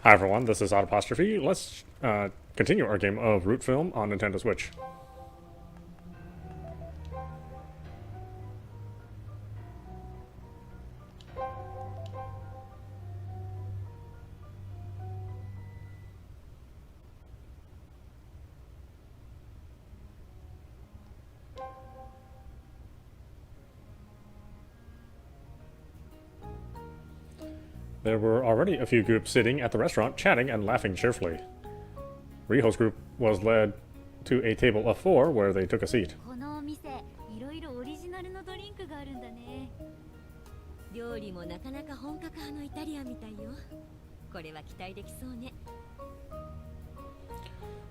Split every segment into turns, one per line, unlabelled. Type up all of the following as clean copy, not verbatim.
Hi everyone, this is Audapostrophe. Let's continue our game of Root Film on Nintendo Switch. There were already a few groups sitting at the restaurant, chatting and laughing cheerfully. Riho's group was led to a table of 4 where they took a seat.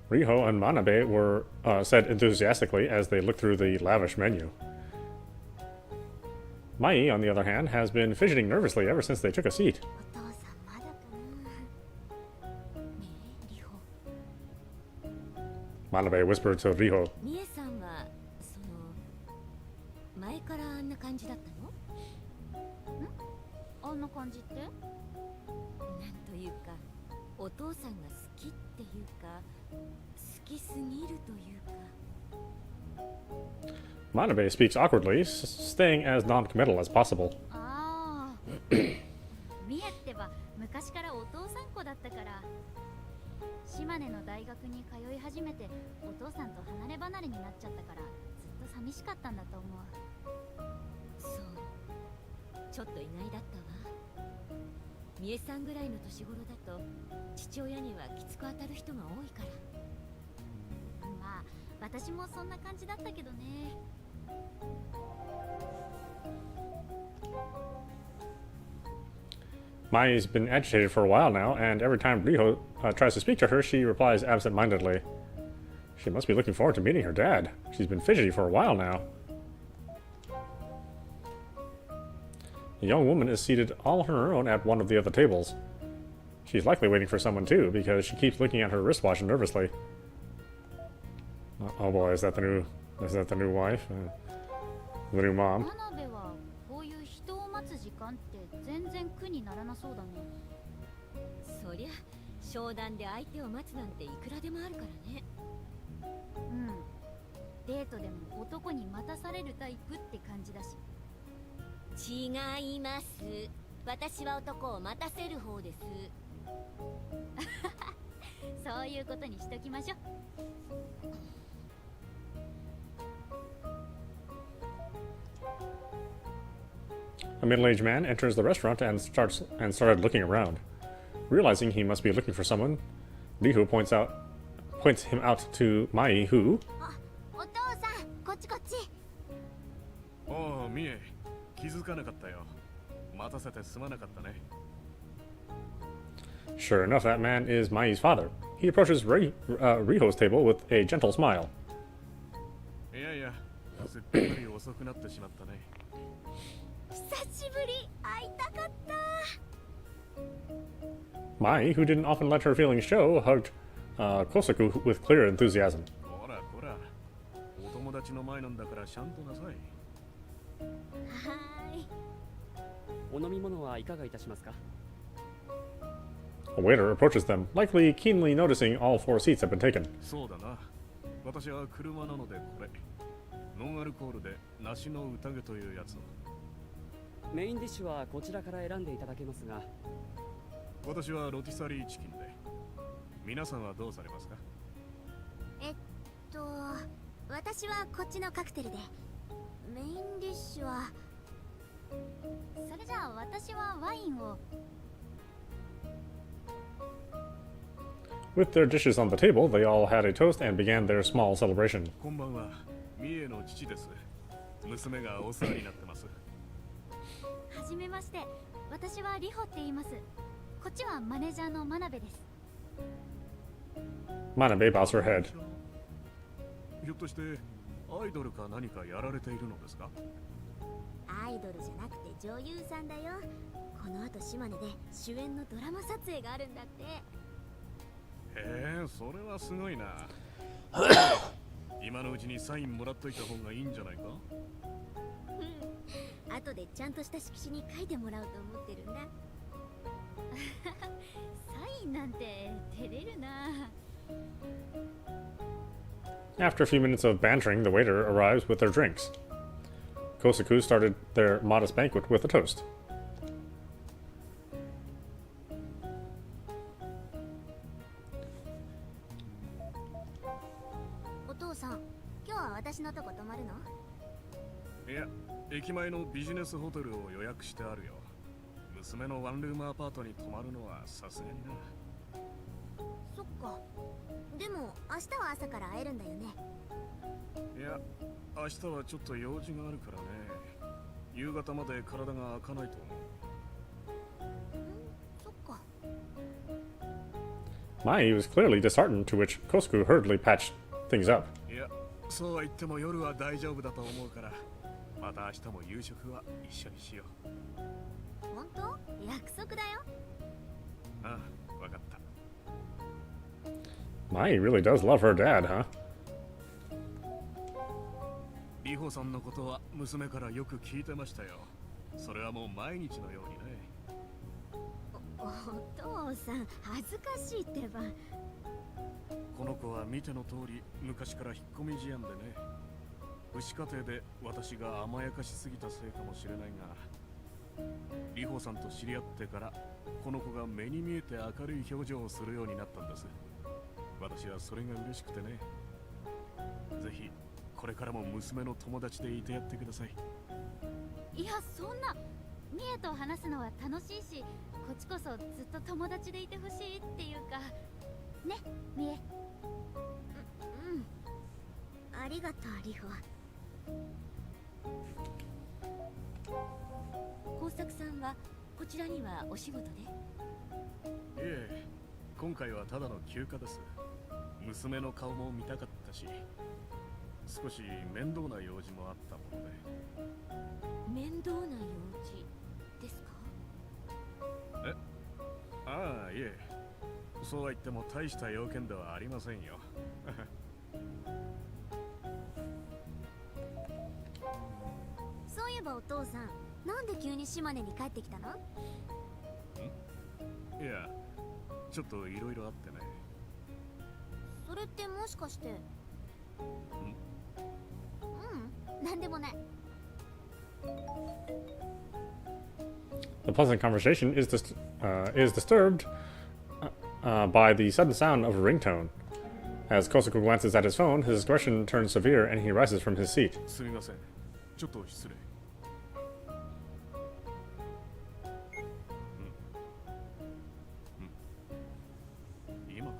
Riho and Manabe were said enthusiastically as they looked through the lavish menu. Mai, on the other hand, has been fidgeting nervously ever since they took a seat. Manabe whispered to Riho. Manabe speaks awkwardly, staying as non-committal as possible.
Shimane の大学に通い始めて、お父さんと離れ離れになっちゃったから、ずっと寂しかったんだと思う。そう、ちょっと意外だったわ。ミエさんぐらいの年頃だと、父親にはきつく当たる人が多いから。まあ、私もそんな感じだったけどね。
Mai's been agitated for a while now, and every time Riho tries to speak to her, she replies absent-mindedly. She must be looking forward to meeting her dad. She's been fidgety for a while now. The young woman is seated all on her own at one of the other tables. She's likely waiting for someone too, because she keeps looking at her wristwatch nervously. Oh boy, is that the new wife? The new mom?
全然苦にならなそうだね。そりゃ商談で相手を待つなんていくらでもあるからね。うん。デートでも男に待たされるタイプって感じだし。違います。私は男を待たせる方です。そういうことにしときましょう。
A middle-aged man enters the restaurant and started looking around. Realizing he must be looking for someone, Riho points him out to Mai, who...
Oh, Mie. 気づかなかったよ。待たせてすまなかったね。
Sure enough, that man is Mai's father. He approaches Riho's table with a gentle smile.
いやいや、すっかり遅くなってしまったね。
久しぶり、会いたかった。
Mai, who didn't often let her feelings show, hugged Kosaku with clear enthusiasm.
こらこら、お友達の前なんだからちゃんとなさい。
はい。
お飲み物はいかがいたしますか?
A waiter approaches them, likely keenly noticing all 4 seats have been taken.
そうだな。私は車なのでこれ。ノンアルコールで梨の宴というやつを。
メインディッシュはこちらから選んでいただけますが、
私はロティサリーチキンで。皆さんはどうされますか？
私はこっちのカクテルで。メインディッシュは。それじゃあ私はワインを。
With their dishes on the table, they all had a toast and began their small celebration.
こんばんは。ミエの父です。娘がお世話になってます。
はじめまして。私はリホって言います。こっちはマネージャーのマナベです。
Manabe bows her head.
ひょっとしてアイドルか何かやられているのですか？
アイドルじゃなくて女優さんだよ。この後島根で主演のドラマ撮影があるんだって。
へえ、それはすごいな。今のうちにサインもらっといた方がいいんじゃないか？
後でちゃんとした色紙に書いてもらおうと思ってるんだ。サインななんて照れるな。
After a few minutes of bantering, the waiter arrives with their drinks. Kosaku started their modest banquet with a toast.
お父さん、今日は私のとこ泊まるの？
いや、駅前のビジネスホテルを予約してあるよ。娘のワンルームアパートに泊まるのはさすがにな。
そっか。でも明日は朝から会えるんだよね。
いや、明日はちょっと用事があるからね。夕方まで体が開かないと思う。
そっか。
Mai was clearly disheartened, to which Kosaku hurriedly patched things up.
いや、そうは言っても夜は大丈夫だと思うから、また明日も夕食は一緒にしよう。
本当？約束だよ。
ああ、わかった。
Mai really does love her dad, huh?
リホさんのことは娘からよく聞いてましたよ。それはもう毎日のようにね。
お父さん、恥ずかしいってば。
この子は見ての通り昔から引っ込み思案でね。父子家庭で私が甘やかしすぎたせいかもしれないが、リホさんと知り合ってからこの子が目に見えて明るい表情をするようになったんです。私はそれが嬉しくてね。ぜひこれからも娘の友達でいてやってください。
いや、そんな。ミエと話すのは楽しいし、こっちこそずっと友達でいてほしいっていうかね、ミエ。うん、ありがとう、リホ。
工作さんはこちらにはお仕事で？
いえ、今回はただの休暇です。娘の顔も見たかったし、少し面倒な用事もあったもので。
面倒な用事ですか？
ああ、いえ、そうは言っても大した要件ではありませんよ。
そういえばお父さん、なんで急に島根に帰ってきたの？
いや、ちょっといろいろあってね。
それってもしかして。なんでもない。
The pleasant conversation is disturbed by the sudden sound of a ringtone. As Kosaku glances at his phone, his expression turns severe and he rises from his seat.
すみません、ちょっと失礼。今か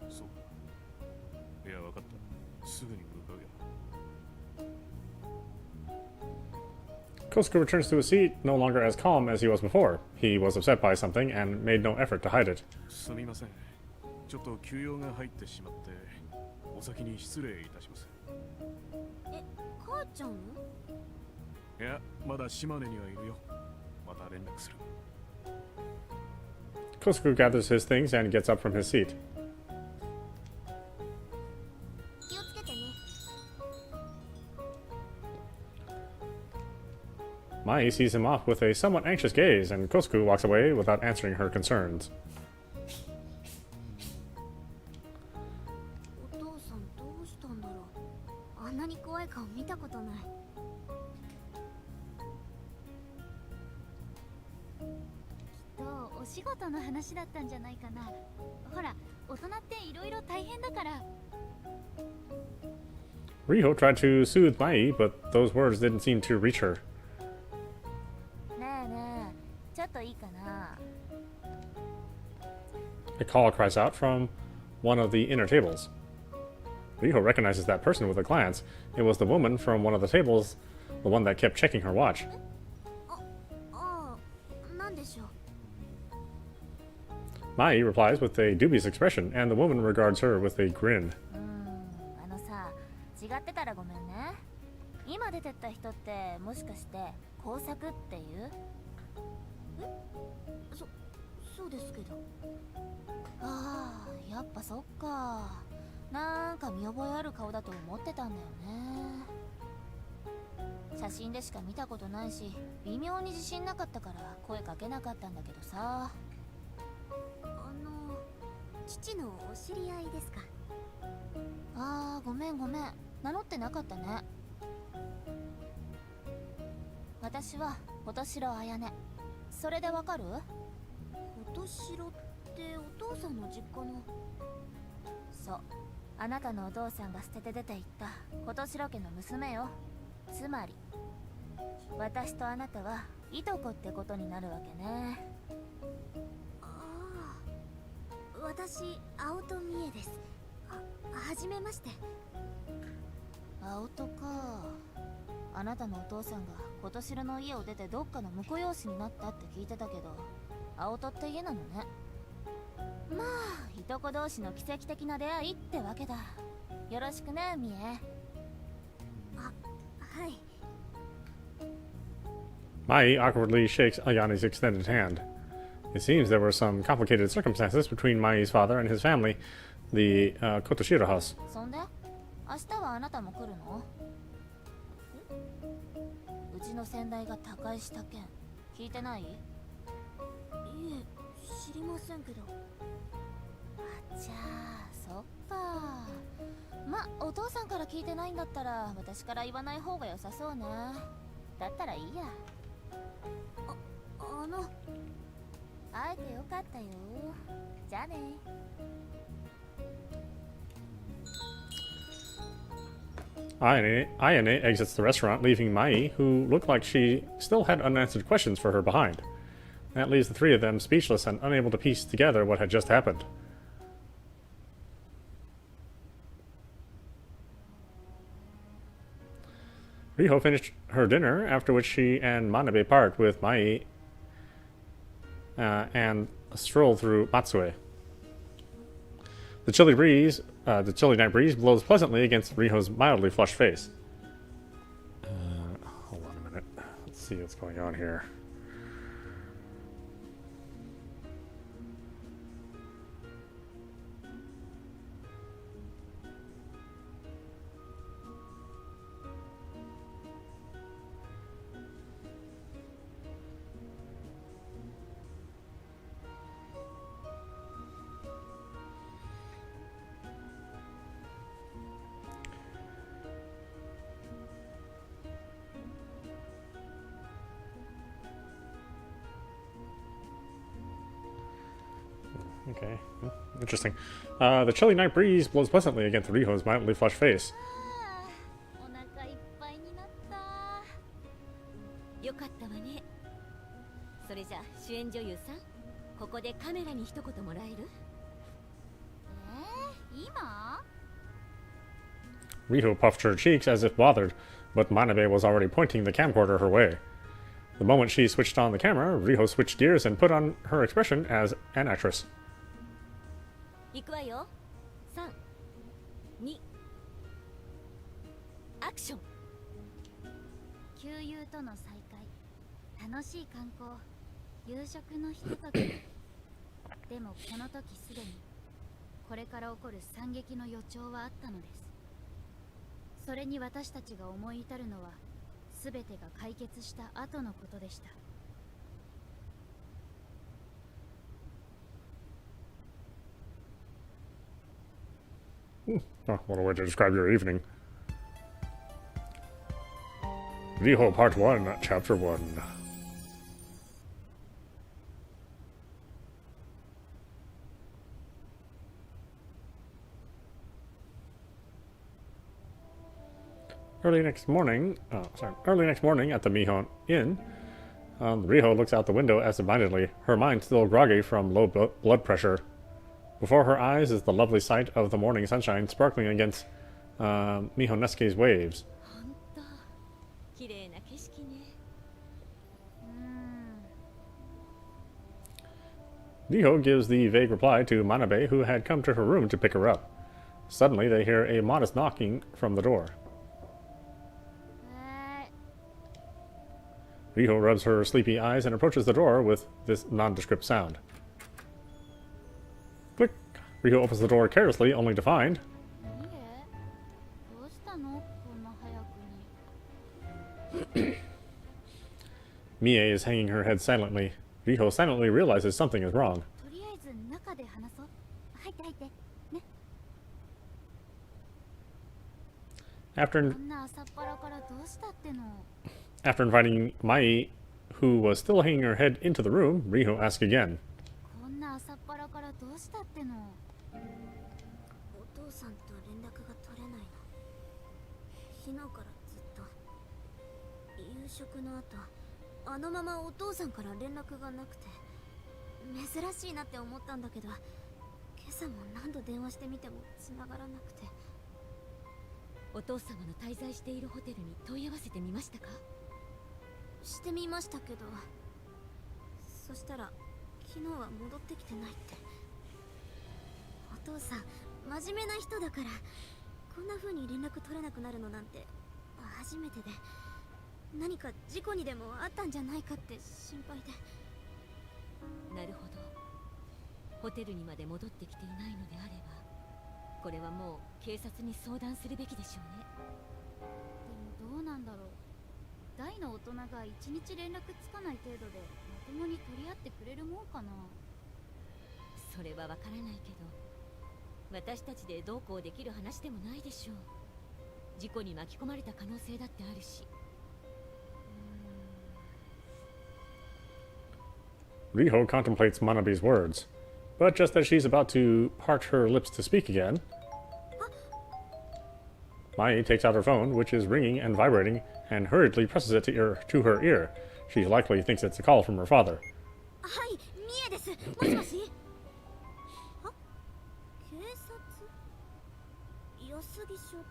ら？そうか。いや、わかった。すぐに向かうよ。
Kosuke returns to his seat, no longer as calm as he was before. He was upset by something and made no effort to hide it.
すみません。ちょっと休養が入ってしまって、お先に失礼いたします。
帰っちゃうの？
いや、まだ島根にはいるよ。また連絡する。
Kosuke gathers his things and gets up from his seat.
気をつけてね。
Mai sees him off with a somewhat anxious gaze, and Kosuke walks away without answering her concerns.
お父さんどうしたんだろう。あんなに怖い顔見たことない。きっとお仕事の話だったんじゃないかな。ほら、大人っていろいろ大変だから。
Riho tried to soothe Mai, but those words didn't seem to reach her.
ねえねえ、ちょっといいかな。
A call cries out from one of the inner tables. Riho recognizes that person with a glance. It was the woman from one of the tables, the one that kept checking her watch.
ああ、なんでしょう。
Mai replies with a dubious expression, and the woman regards her with a grin.
あのさ、違ってたらごめんね。今出てった人ってもしかして工作っていう？そうですけど。ああ、やっぱそっか。なんか見覚えある顔だと思ってたんだよね。写真でしか見たことないし、微妙に自信なかったから声かけなかったんだけどさ。父のお知り合いですか？ああ、ごめんごめん、名乗ってなかったね。私は琴城彩音。それでわかる？琴城ってお父さんの実家の。そう、あなたのお父さんが捨てて出て行った琴城家の娘よ。つまり私とあなたはいとこってことになるわけね。ああ、私青戸美恵です。はじめまして。青戸か。あなたのお父さんが琴城の家を出てどっかの婿養子になったって聞いてたけど、青戸って家なのね。まあいとこ同士の奇跡的な出会いってわけだ。よろしくね、美恵。あ、はい。
Mai awkwardly shakes Ayani's extended hand. It seems there were some complicated circumstances between Mai's father and his family, the Kotoshiro house.
そんで明日はあなたも来るの？うちの先代が他界した件聞いてない？いえ、知りませんけど。あ、じゃあそっか。ま、お父さんから聞いてないんだったら私から言わない方が良さそうね。だったらいいや。会えてよかったよ。じゃあね。
Ayane exits the restaurant, leaving Mai, who looked like she still had unanswered questions for her behind. That leaves the three of them speechless and unable to piece together what had just happened. Riho finished her dinner, after which she and Manabe part with Mai and stroll through Matsue. The chilly night breeze blows pleasantly against Riho's mildly flushed face. Hold on a minute. Let's see what's going on here. Okay, interesting. The chilly night breeze blows pleasantly against Riho's mildly flushed face.
お腹いっぱいになった。
よかったわね。それじゃ主演女優さん、ここでカメラに一言もらえる？
今？
Riho puffed her cheeks as if bothered, but Manabe was already pointing the camcorder her way. The moment she switched on the camera, Riho switched gears and put on her expression as an actress.
行くわよ。3、2、アクション。
旧友との再会、楽しい観光、夕食のひととき。でもこの時すでにこれから起こる惨劇の予兆はあったのです。それに私たちが思い至るのは全てが解決した後のことでした。
Oh, what a way to describe your evening. Riho Part 1, Chapter 1. Early next morning at the Mihon Inn, Riho looks out the window absentmindedly, her mind still groggy from low blood pressure. Before her eyes is the lovely sight of the morning sunshine sparkling against Mihonesuke's waves.
ほんと綺麗な景色ね。
Riho gives the vague reply to Manabe, who had come to her room to pick her up. Suddenly, they hear a modest knocking from the door. Riho rubs her sleepy eyes and approaches the door with this nondescript sound. Click! Riho opens the door carelessly, only to find...
どうしたの？こんな早くに。
Mie is hanging her head silently. Riho silently realizes something is wrong.
とりあえず中で話そう。入って入ってね。
After
こんな朝っぱらからどうしたっての。
after inviting Mai, who was still hanging her head into the room, Riho asked again.
こんな朝っぱらからどうしたっての。
お父さんと連絡が取れないの。昨日からずっと。夕食の後、あのままお父さんから連絡がなくて珍しいなって思ったんだけど、今朝も何度電話してみても繋がらなくて。お父様の滞在しているホテルに問い合わせてみましたか？してみましたけど、そしたら昨日は戻ってきてないって。お父さん真面目な人だから、こんな風に連絡取れなくなるのなんて初めてで、何か事故にでもあったんじゃないかって心配で。なるほど。ホテルにまで戻ってきていないのであれば、これはもう警察に相談するべきでしょうね。
でもどうなんだろう。大の大人が一日連絡つかない程度でまともに取り合ってくれるもんかな。
それはわからないけど、私たちでどうこうできる話でもないでしょう。事故に巻き込まれた可能性だってあるし。
Riho contemplates Manabe's words, but just as she's about to part her lips to speak again, Mai takes out her phone, which is ringing and vibrating, and hurriedly presses it to her ear. She likely thinks it's a call from her father.
はい、ミエです。もしもし。あ、警察？安木署ですか。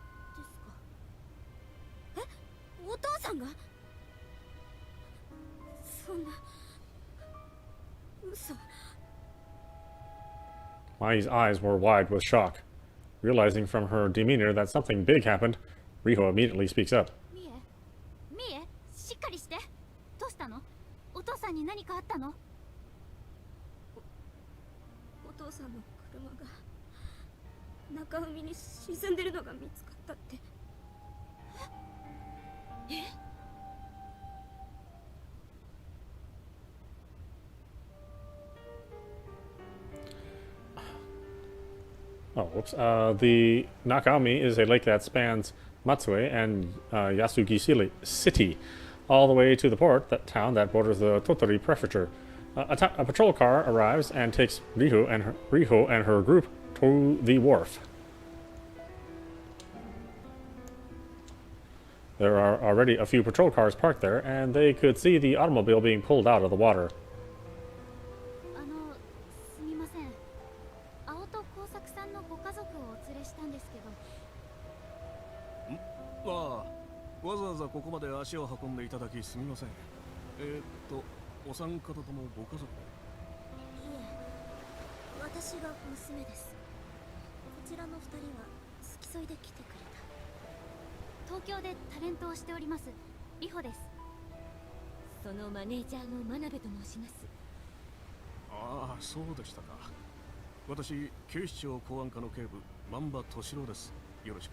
え、お父さんが？そんな。嘘。
Mai's eyes were wide with shock. Realizing from her demeanor that something big happened, Riho immediately speaks up.
ミエしっかりして。どうしたの？お父さんに何かあったの？
お父さんの車が中海に沈んでるのが見つかったって。え？
Oh, whoops. The Nakaomi is a lake that spans Matsue and Yasugi City, all the way to the port, that town that borders the Tottori Prefecture. A patrol car arrives and takes Riho and her group to the wharf. There are already a few patrol cars parked there, and they could see the automobile being pulled out of the water.
すみません。青と工作さんのご家族をお連れしたんですけど。
ああ、わざわざここまで足を運んでいただきすみません。お三方ともご家族？い
え、私が娘です。こちらの二人は付き添いで来てくれた。
東京でタレントをしております。リホです。
そのマネージャーの真鍋と申します。
ああ、そうでしたか。私、警視庁公安課の警部、万場敏郎です。よろしく。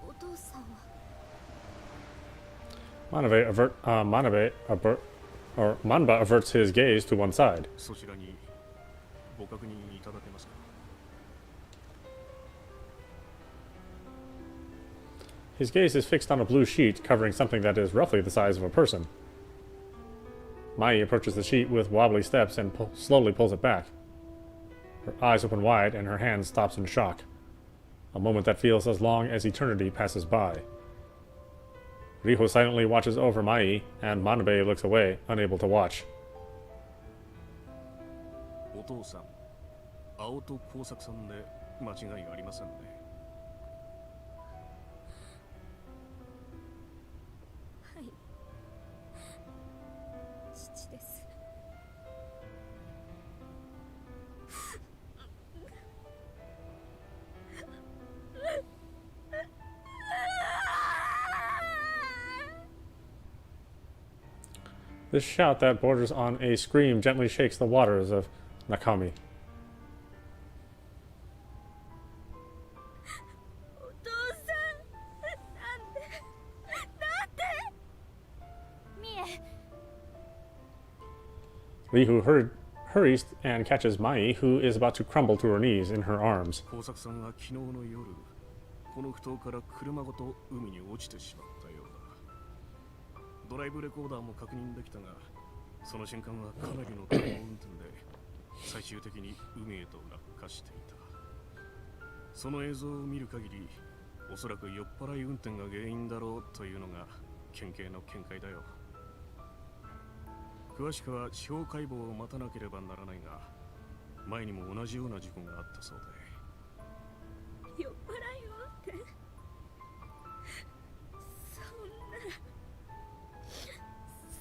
お父さんは。
Manba averts his gaze to one side.
そちらにご確認いただけますか？
His gaze is fixed on a blue sheet covering something that is roughly the size of a person. Mai approaches the sheet with wobbly steps and slowly pulls it back. Her eyes open wide and her hand stops in shock. A moment that feels as long as eternity passes by. Riho silently watches over Mai, and Manabe looks away, unable to watch.
お父さん、青と工作さんで間違いありませんね。
はい、父です。
This shout that borders on a scream gently shakes the waters of Nakami.
お父さん、なんで
ミエ。
Lee, who heard hurries and catches Mai, who is about to crumble to her knees in her arms.
工作さんは昨日の夜この埠頭から車ごと海に落ちてしまったようだ。ドライブレコーダーも確認できたが、その瞬間はかなりの車運転で最終的に海へと落下していた。その映像を見る限り、おそらく酔っ払い運転が原因だろうというのが県警の見解だよ。詳しくは司法解剖を待たなければならないが、前にも同じような事故があったそうで。
酔っ払い運転、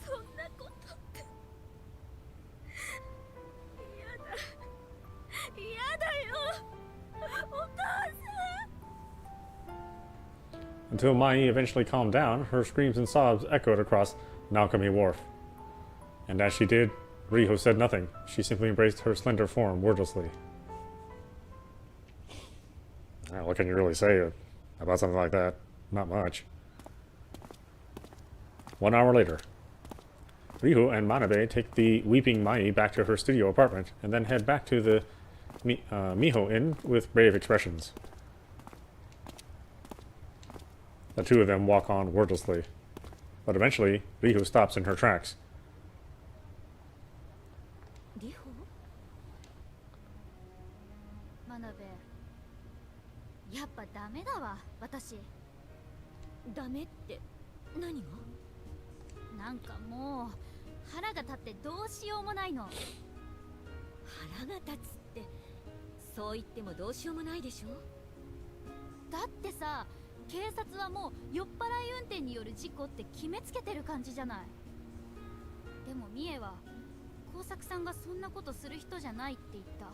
そんなことって嫌だよ、お父さん。
Until Mai eventually calmed down, her screams and sobs echoed across Naokami Wharf. And as she did, Riho said nothing. She simply embraced her slender form wordlessly. What can you really say about something like that? Not much. 1 hour later, Riho and Manabe take the weeping Mai back to her studio apartment and then head back to the Miho Inn with brave expressions. The two of them walk on wordlessly, but eventually Riho stops in her tracks.
リホ、
真鍋、やっぱダメだわ、私。
ダメって何が？
なんかもう腹が立ってどうしようもないの。
腹が立つって、そう言ってもどうしようもないでしょ。
だってさ、警察はもう酔っ払い運転による事故って決めつけてる感じじゃない。でもミエは工作さんがそんなことする人じゃないって言った。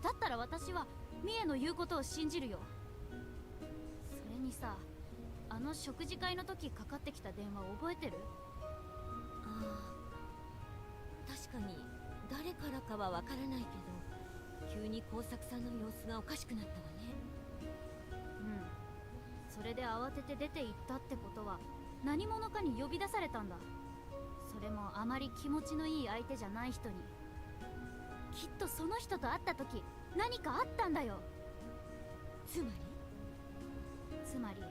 だったら私はミエの言うことを信じるよ。それにさ、あの食事会の時かかってきた電話覚えてる？
ああ、確かに誰からかはわからないけど、急に工作さんの様子がおかしくなったわね。
うん。それで慌てて出て行ったってことは何者かに呼び出されたんだ。それもあまり気持ちのいい相手じゃない人に。きっとその人と会った時何かあったんだよ。
つまり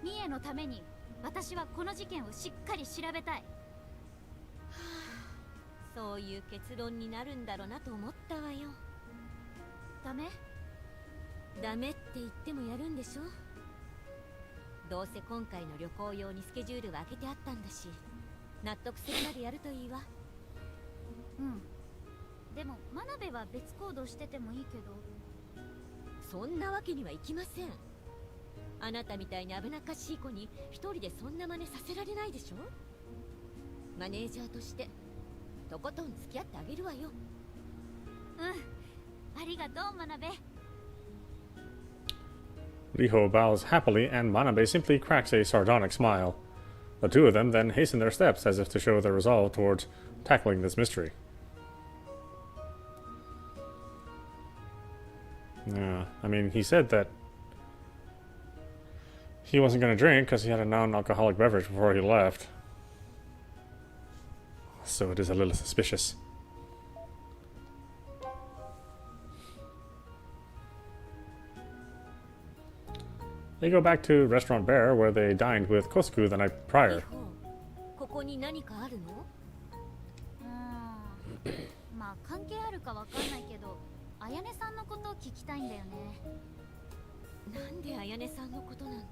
ミエのために私はこの事件をしっかり調べたい。
そういう結論になるんだろうなと思ったわよ。
ダメ？
ダメって言ってもやるんでしょ。どうせ今回の旅行用にスケジュールは開けてあったんだし、納得するまでやるといいわ。
うん。でも真鍋は別行動しててもいいけど。
そんなわけにはいきません。あなたみたいに危なっかしい子に一人でそんな真似させられないでしょ。マネージャーとしてとことん付き合ってあげるわよ。
うん。ありがとう真鍋。
Riho bows happily, and Manabe simply cracks a sardonic smile. The two of them then hasten their steps as if to show their resolve towards tackling this mystery. Yeah, I mean, he said that he wasn't going to drink because he had a non-alcoholic beverage before he left. So it is a little suspicious. They go back to Restaurant Bear, where they dined with Kosuku the night prior.
ここに何かあるの？
まあ関係あるかわかんないけど、彩音さんのことを聞きたいんだよね。
なんで彩音さんのことなんて。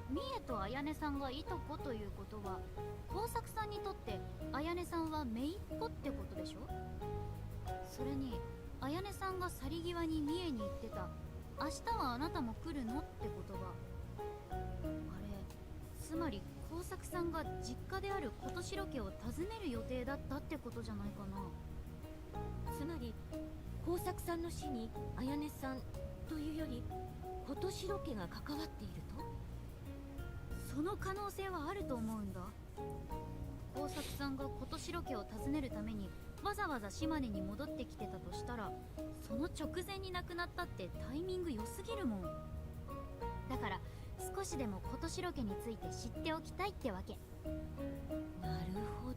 ミエと彩音さんがいとこということは、工作さんにとって彩音さんは姪っ子ってことでしょ。それに彩音さんが去り際にミエに言ってた明日はあなたも来るのって言葉、あれつまり工作さんが実家である琴城家を訪ねる予定だったってことじゃないかな。
つまり工作さんの死に彩音さんというより琴城家が関わっていると。
その可能性はあると思うんだ。工作さんが琴城家を訪ねるためにわざわざ島根に戻ってきてたとしたら、その直前に亡くなったってタイミング良すぎるもん。だから少しでも琴城家について知っておきたいってわけ。
なるほ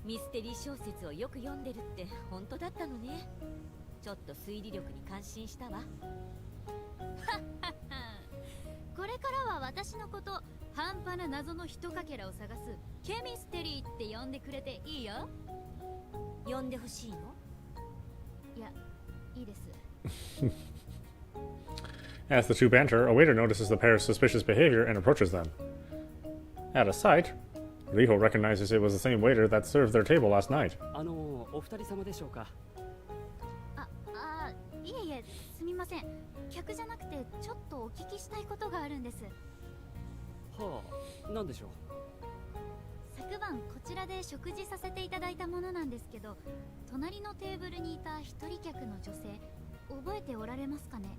ミステリー小説をよく読んでるって本当だったのね。ちょっと推理力に感心したわ。これからは私のこと半端な謎のひとかけらを探すケミステリーって呼んでくれていいよ。呼んでほしいの？いや、いいです。
As the two banter, a waiter notices the pair's suspicious behavior and approaches them. At a sight, Riho recognizes it was the same waiter that served their table last night.
お二人様でしょうか。
いえいえ、すみません。客じゃなくてちょっとお聞きしたいことがあるんです。
はあ、なんでしょう。
昨晩こちらで食事させていただいたものなんですけど、隣のテーブルにいた一人客の女性、覚えておられますかね？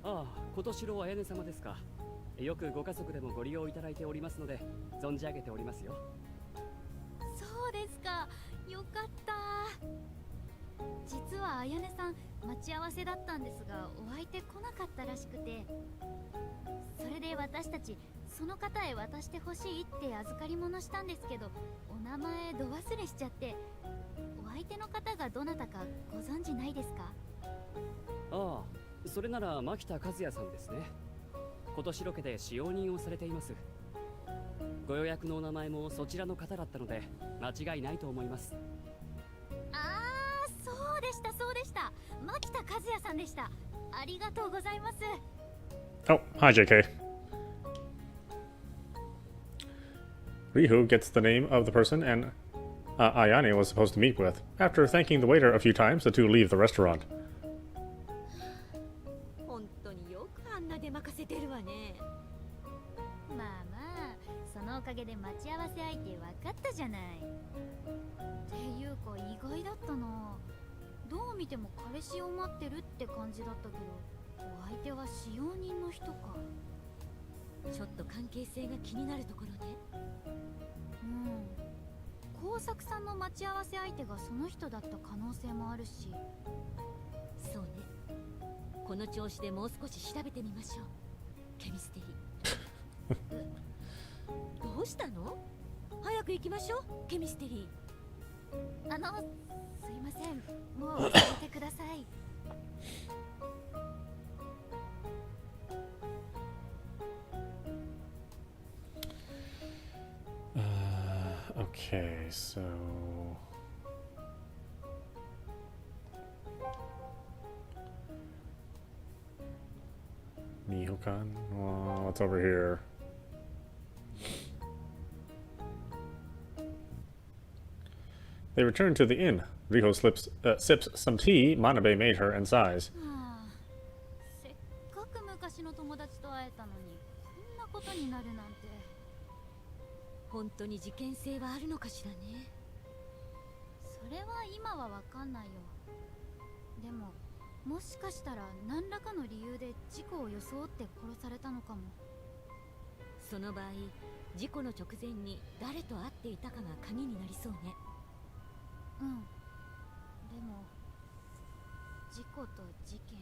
ああ、琴城彩音様ですか。よくご家族でもご利用いただいておりますので存じ上げておりますよ。
そうですか、よかった。実は彩音さん待ち合わせだったんですが、お相手来なかったらしくて、それで私たちその方へ渡してほしいって預かり物したんですけど、お名前ど忘れしちゃって。お相手の方がどなたかご存知ないですか？
ああ、それなら牧田和也さんですね。琴城家で使用人をされています。ご予約のお名前もそちらの方だったので間違いないと思います。
そうでしたそうでした、牧田和也さんでした。ありがとうございます。
Oh, hi JK. Rihu gets the name of the person and Ayane was supposed to meet with. After thanking the waiter a few times, the two leave the restaurant.
本当によくあんな出任せてるわね。まあまあ、そのおかげで待ち合わせ相手分かったじゃない。っていうか意外だったな。どう見ても彼氏を待ってるって感じだったけど、お相手は使用人の人か。ちょっと関係性が気になるところね。工作さんの待ち合わせ相手がその人だった可能性もあるし。そうね、この調子でもう少し調べてみましょう。ケミステリーどうしたの？早く行きましょう、ケミステリー。すいません、もう続けてください。
Okay, so Miho-kan? What's over here? They return to the inn. Riho sips some tea Manabe made her and sighs.
せっかく昔の友達と会えたのにこんなことになるなんて。本当に事件性はあるのかしらね。それは今はわかんないよ。でももしかしたら何らかの理由で事故を装って殺されたのかも。その場合、事故の直前に誰と会っていたかが鍵になりそうね。でも事故と事件、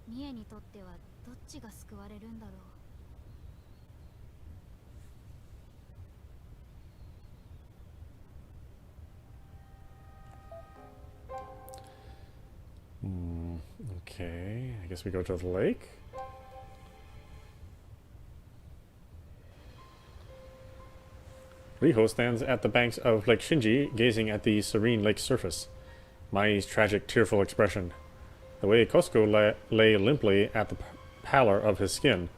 ミエにとってはどっちが救われるんだろう。
Okay, I guess we go to the lake. Riho stands at the banks of Lake Shinji, gazing at the serene lake surface. Mai's tragic, tearful expression. The way Kosuko lay limply at the pallor of his skin.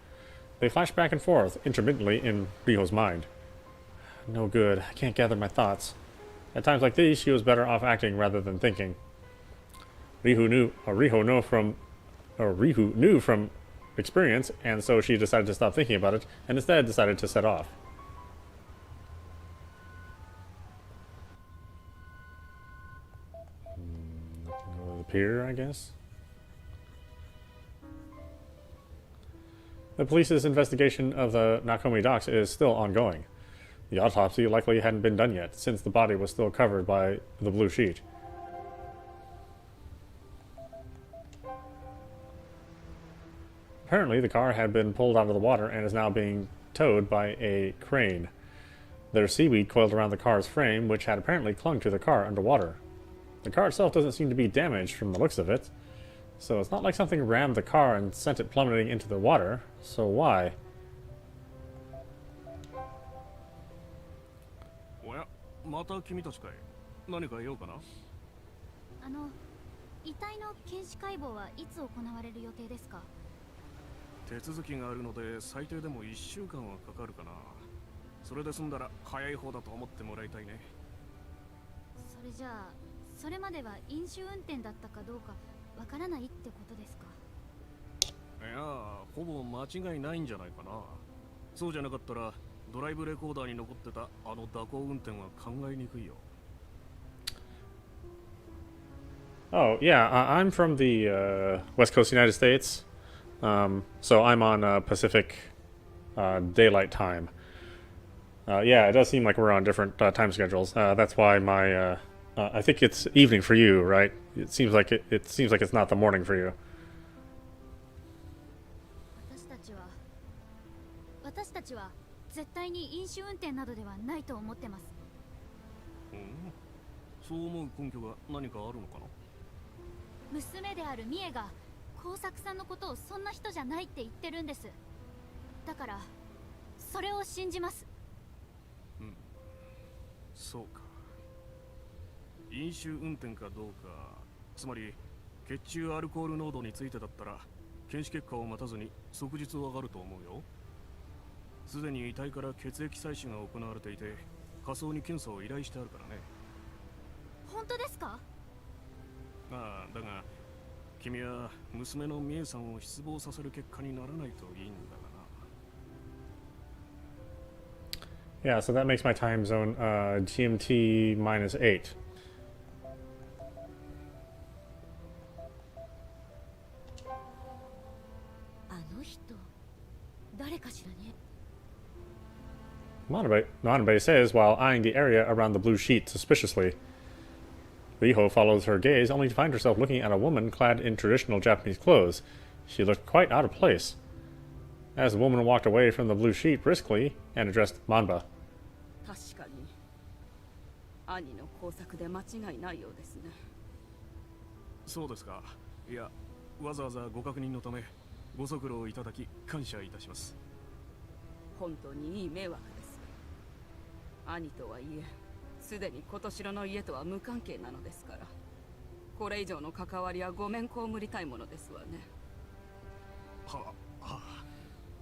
They flash back and forth, intermittently, in Riho's mind. No good. I can't gather my thoughts. At times like these, she was better off acting rather than thinking. Rihu knew from experience, and so she decided to stop thinking about it, and instead decided to set off. Go to the pier, I guess. The police's investigation of the Nakomi docks is still ongoing. The autopsy likely hadn't been done yet, since the body was still covered by the blue sheet. Apparently, the car had been pulled out of the water and is now being towed by a crane. There's seaweed coiled around the car's frame, which had apparently clung to the car underwater. The car itself doesn't seem to be damaged from the looks of it, so it's not like something rammed the car and sent it plummeting into the water. So why?
おや、また君たちかい。何か用かな？
遺体の検視解剖はいつ行われる予定ですか？
手続きがあるので最低でも1週間はかかるかな。それで済んだら早い方だと思ってもらいたいね。
それじゃあそれまでは飲酒運転だったかどうかわからないってことですか？
いや、ほぼ間違いないんじゃないかな。そうじゃなかったらドライブレコーダーに残ってたあの蛇行運転は考えにくいよ。
Oh, yeah, I'm from the West Coast United States, so I'm on Pacific daylight time. Yeah, it does seem like we're on different time schedules. That's why my I think it's evening for you, right? It seems like it's not the morning for you.
私たちは絶対に飲酒運転などではないと思ってます。
そう思う根拠が何かあるのかな？
娘であるミエが工作さんのことをそんな人じゃないって言ってるんです。だからそれを信じます。
そうか。飲酒運転かどうか、つまり血中アルコール濃度についてだったら検視結果を待たずに即日わかると思うよ。すでに遺体から血液採取が行われていて、火葬に検査を依頼してあるからね。
本当ですか？
ああ、だが君は娘のミエさんを失望させる結果にならないといいんだがな。
Yeah, so that makes my time zone GMT -8.
あの人誰かしらね。
Manabe says while eyeing the area around the blue sheet suspiciously. Riho follows her gaze only to find herself looking at a woman clad in traditional Japanese clothes. She looked quite out of place. As the woman walked away from the blue sheet briskly and addressed Manba.
確かに兄の工作で間違いないようですね。
そうですか。いや、わざわざご確認のためご足労いただき感謝いたします。
本当にいい迷惑です。兄とはいえすでに琴城の家とは無関係なのですから、これ以上の関わりはごめん被りたいものですわね。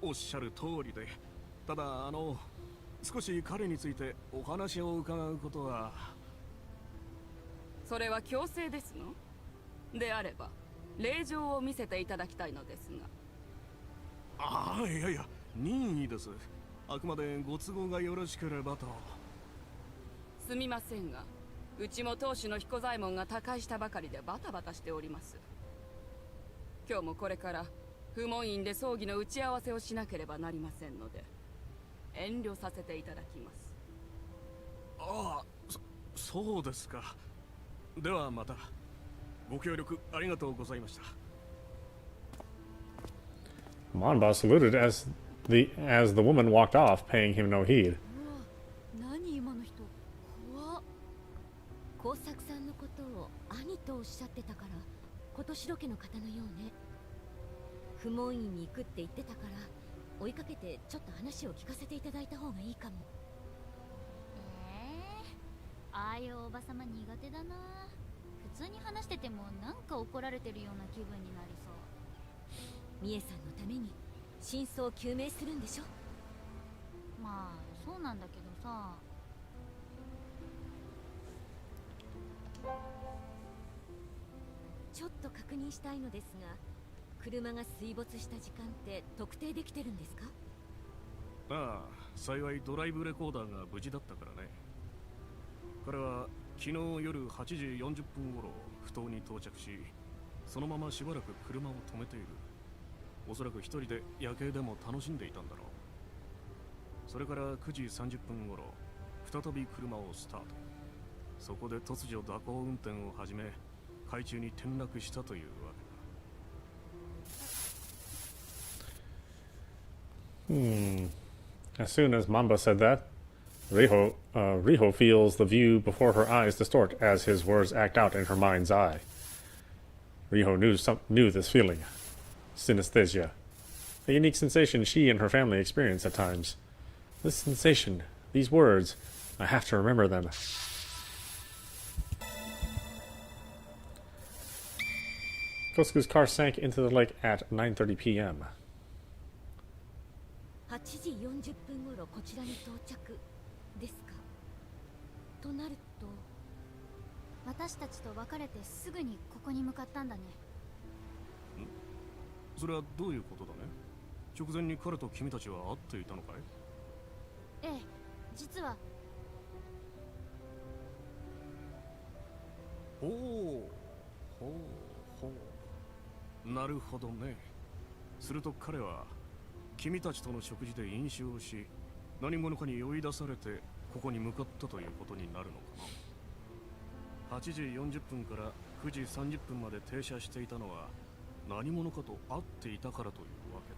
おっしゃる通りで、ただ少し彼についてお話を伺うことは。
それは強制ですの？であれば令状を見せていただきたいのですが。
いやいや、任意です。あくまでご都合がよろしければと。
すみませんが、うちも当主の彦左衛門が他界したばかりでバタバタしております。今日もこれから不門院で葬儀の打ち合わせをしなければなりませんので、遠慮させていただきます。
そうですか。ではまた。ご協力ありがとうございました。
Manba saluted as the woman walked off, paying him no heed.
何今の人怖っ。
工作さんのことを兄とおっしゃってたから琴城家の方のようね。不門院に行くって言ってたから追いかけてちょっと話を聞かせていただいた方がいいかも。
ああいうおばさま苦手だな。普通に話しててもなんか怒られてるような気分になりそう。
ミエさんのために真相を究明するんでしょ。
まあそうなんだけどさ。
ちょっと確認したいのですが、車が水没した時間って特定できてるんですか？
幸いドライブレコーダーが無事だったからね。彼は昨日夜8時40分頃埠頭に到着し、そのまましばらく車を止めている。おそらく一人で夜景でも楽しんでいたんだろう。それから9時30分頃再び車をスタート。そこで突如蛇行運転を始め、海中に転落したというわけだ。
As soon as Mamba said that, Riho feels the view before her eyes distort as his words act out in her mind's eye. Riho knew this feeling. Synesthesia. A unique sensation she and her family experience at times. This sensation, these words, I have to remember them. Kosuke's car sank into the lake at 9:30 p.m.
8時40分頃こちらに到着ですか。となると私たちと別れてすぐにここに向かったんだね。
それはどういうことだね。直前に彼と君たちは会っていたのかい。
ええ、実は。
ほうほうほう、なるほどね。すると彼は君たちとの食事で飲酒をし、何者かに酔い出されてここに向かったということになるのかな。8時40分から9時30分まで停車していたのは何者かと会っていたからというわけか。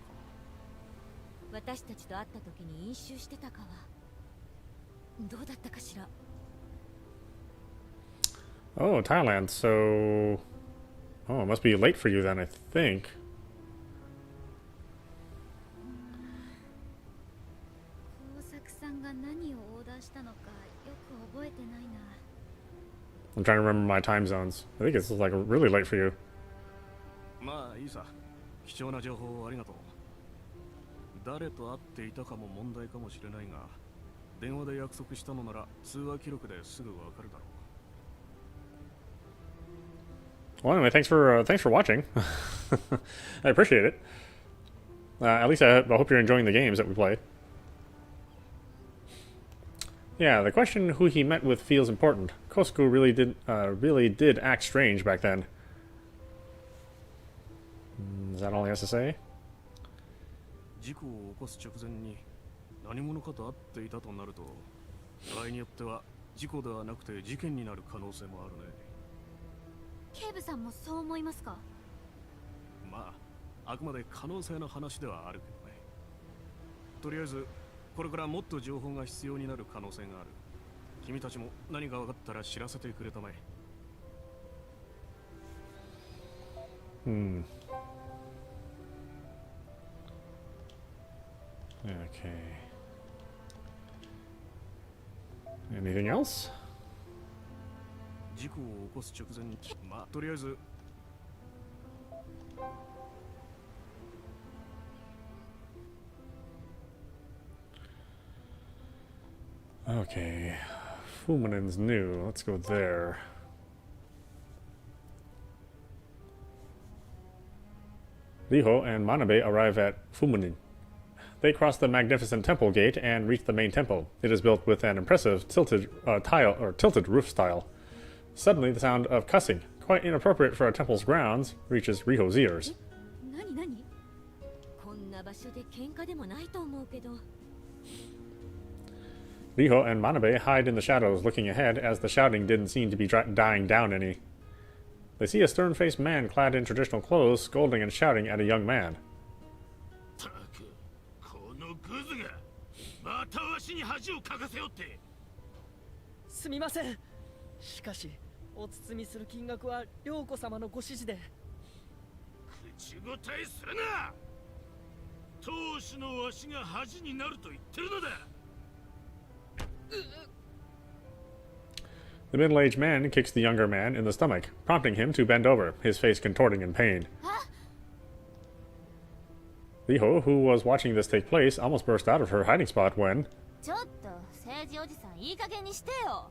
私たちと会った時に飲酒してたかはどうだったかしら。
Oh, Thailand. So, oh, it must be late for you then, I think.
工作さんが何をオーダーしたのかよく覚えてないな。
I'm trying to remember my time zones. I think it's like really late for you.
まあいいさ。貴重な情報をありがとう。誰と会っていたかも問題かもしれないが、電話で約束したのなら通話記録ですぐわかるだろう。
Well, anyway, thanks for watching. I appreciate it. At least I hope you're enjoying the games that we play. Yeah, the question who he met with feels important. Kosuke really did act strange back then. Is that all he has to say?
事故を起こす直前に何者かと会っていたとなると、場合によっては事故ではなくて事件になる可能性もあるね。
警部さんもそう思いますか。
まあ、あくまで可能性の話ではあるけどね。とりあえず、これからもっと情報が必要になる可能性がある。君たちも何か分かったら知らせてくれたまえ。
Hmm. Okay. Anything else?
事故を起こす直前に、まあ、とりあえず
Okay. Fuminen's new. Let's go there. Riho and Manabe arrive at Fuminen. They cross the magnificent temple gate and reach the main temple. It is built with an impressive tilted roof style. Suddenly, the sound of cussing, quite inappropriate for a temple's grounds, reaches Riho's ears.
何何？こんな場所で喧嘩でもないと思うけど。
Riho and Manabe hide in the shadows, looking ahead, as the shouting didn't seem to be dying down any. They see a stern-faced man clad in traditional clothes, scolding and shouting at a young man.
このグズがまたわしに恥をかかせよって。
すみません。しかし、お包みする金額は涼子様のご指示で。
口答えするな。当主のわしが恥になると言ってるのだ。
The middle-aged man kicks the younger man in the stomach, prompting him to bend over, his face contorting in pain. Riho, who was watching this take place, almost burst out of her hiding spot when...
ちょっと政治おじさんいい加減にしてよ。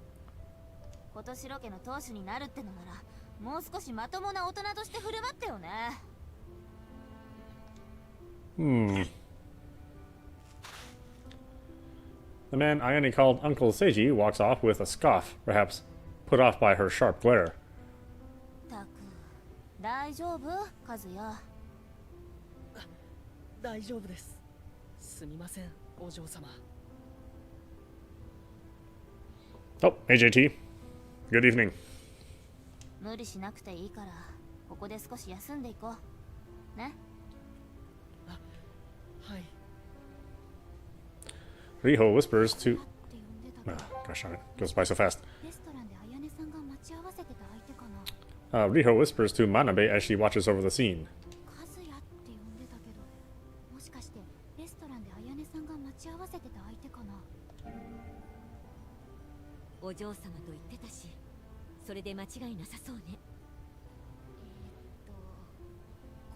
今年ロケの当主になるってのならもう少しまともな大人として振る舞ってよね。
The man Ayane called Uncle Seiji walks off with a scoff, perhaps put off by her sharp glare.
たく、大丈夫？カズヤ。
大丈夫です。すみません、お嬢様。
Oh, AJT. Good evening.
無理しなくていいから、ここで少し休んでいこう。ね。
はい。
Riho whispers to...
って呼んで
Gosh darn it, goes by so fast.
レストランで彩音さんが待ち合わせてた相手かな。
Riho whispers to Manabe as she watches over the scene.
和也って呼んでたけど、もしかしてレストランで彩音さんが待ち合わせてた相手かな。
お嬢様と言ってたし、それで間違いなさそうね。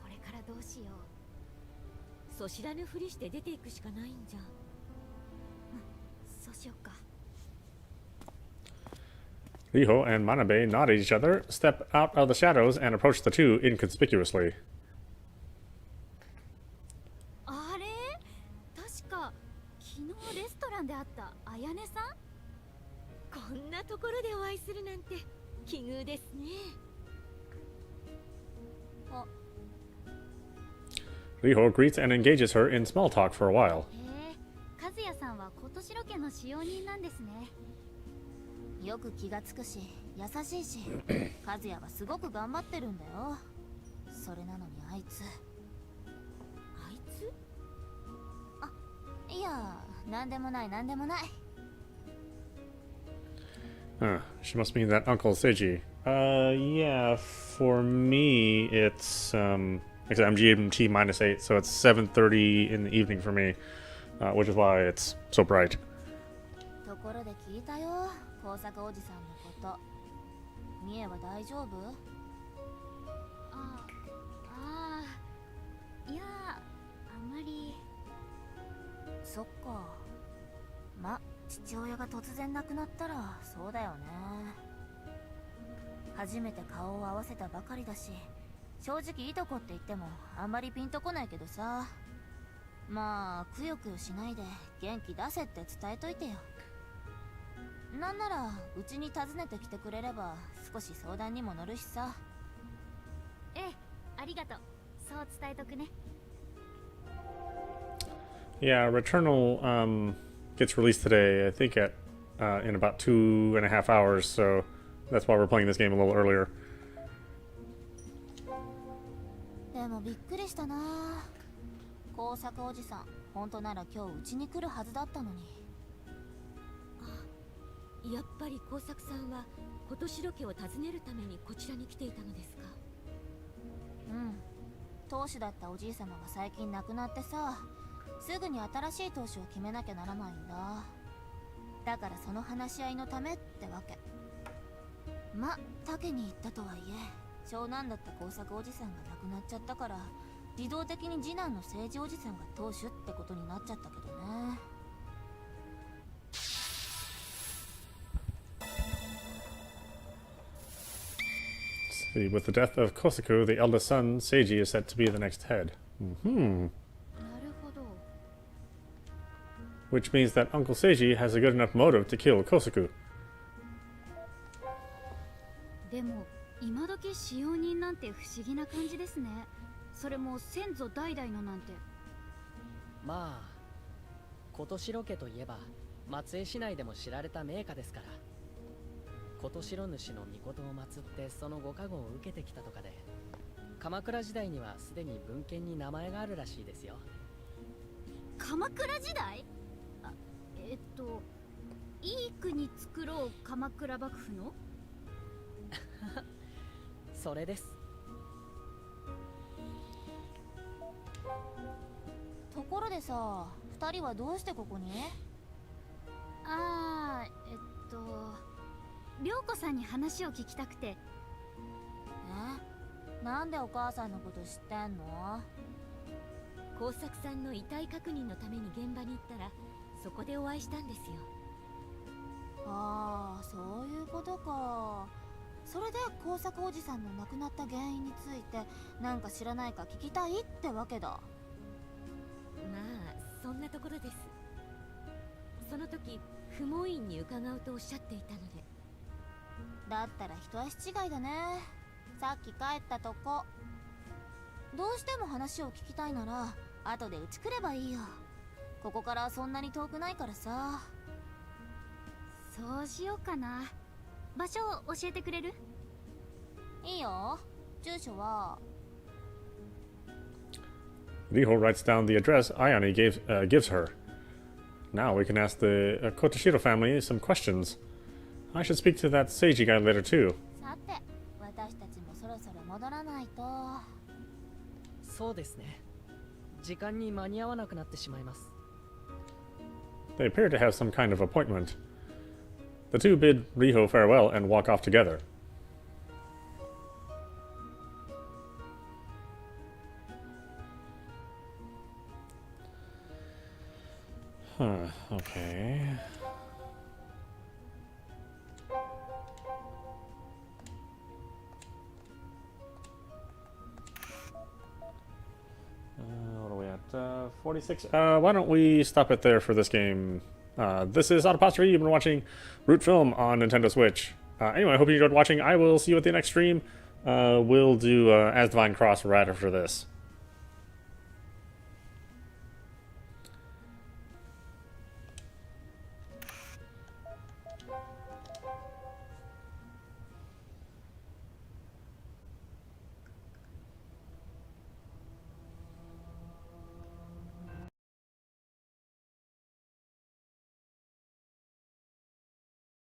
これからどうしよう。
そ知らぬふりして出ていくしかないんじゃ。
そうしよっか。
Riho and Manabe nod at each other, step out of the shadows, and approach the two inconspicuously.
あれ、確か昨日レストランで会った彩音さん。
こんなところでお会いするなんて奇遇ですね。
あ、
Riho greets and engages her in small talk for a while.
へえ、和也さんは今年ロケの使用人なんですね。よく気がつくし、優しいし、和也はすごく頑張ってるんだよ。それなのにあいつ。
あいつ？
あ、いや、なんでもないなんでもない。
She must mean that Uncle Seiji. Yeah, for me, it's, like I said, I'm GMT -8, so it's 7:30 in the evening for me, which is why it's so bright.
ところで聞いたよ、工作おじさんのこと。ミエは大丈夫？いや、あんまり。そっか。ま、父親が突然亡くなったらそうだよね。初めて顔を合わせたばかりだし、正直いとこって言ってもあんまりピンとこないけどさ。まあくよくよしないで元気出せって伝えといてよ。なんならうちに訪ねてきてくれれば少し相談にも乗るしさ。ええ、ありがとう。そう伝えとくね。
Yeah, Returnal gets released today, I think at in about 2.5 hours, so that's why we're playing this game a little earlier.
でもびっくりしたな。工作おじさん、本当なら今日うちに来るはずだったのに。
やっぱり工作さんは今年ロケを訪ねるためにこちらに来ていたのですか？
うん。当主だったおじい様が最近亡くなってさ、すぐに新しい当主を決めなきゃならないんだ。だからその話し合いのためってわけ。ま、竹に行ったとはいえ、長男だった工作おじさんが亡くなっちゃったから、自動的に次男の政治おじさんが当主ってことになっちゃったけどね。
With the death of Kosaku, the eldest son, Seiji, is set to be the next head.
なるほど。
Which means that Uncle Seiji has a good enough motive to kill Kosaku.
でも今時使用人なんて不思議な感じですね。それも先祖代々のなんて。
まあ今年ロケといえば松江市内でも知られた名家ですから。今年の主の御事を祀ってそのご加護を受けてきたとかで、鎌倉時代にはすでに文献に名前があるらしいですよ。
鎌倉時代？あ、いい国作ろう鎌倉幕府の？
それです。
ところでさ、二人はどうしてここに？涼子さんに話を聞きたくて。なんでお母さんのこと知ってんの？
工作さんの遺体確認のために現場に行ったら、そこでお会いしたんですよ。
ああ、そういうことか。それで工作おじさんの亡くなった原因についてなんか知らないか聞きたいってわけだ。
まあそんなところです。その時不問院に伺うとおっしゃっていたので。
だったら一足違いだね。さっき帰ったとこ。どうしても話を聞きたいなら後でうち来ればいいよ。ここからそんなに遠くないからさ。そうしようかな。場所を教えてくれる？いいよ。住所は。
Riho writes down the address Ayane gives her. Now we can ask the Kotoshiro family some questions. I should speak to that Seiji guy later too.
さて、私たちもそろそろ戻らないと。
そうですね。時間に間に合わなくなってしまいます。
They appear to have some kind of appointment. The two bid Riho farewell and walk off together. Huh, okay. What are we at? 46? Why don't we stop it there for this game? This is audap. You've been watching Root Film on Nintendo Switch. Anyway, I hope you enjoyed watching. I will see you at the next stream. We'll do As Divine Cross right after this.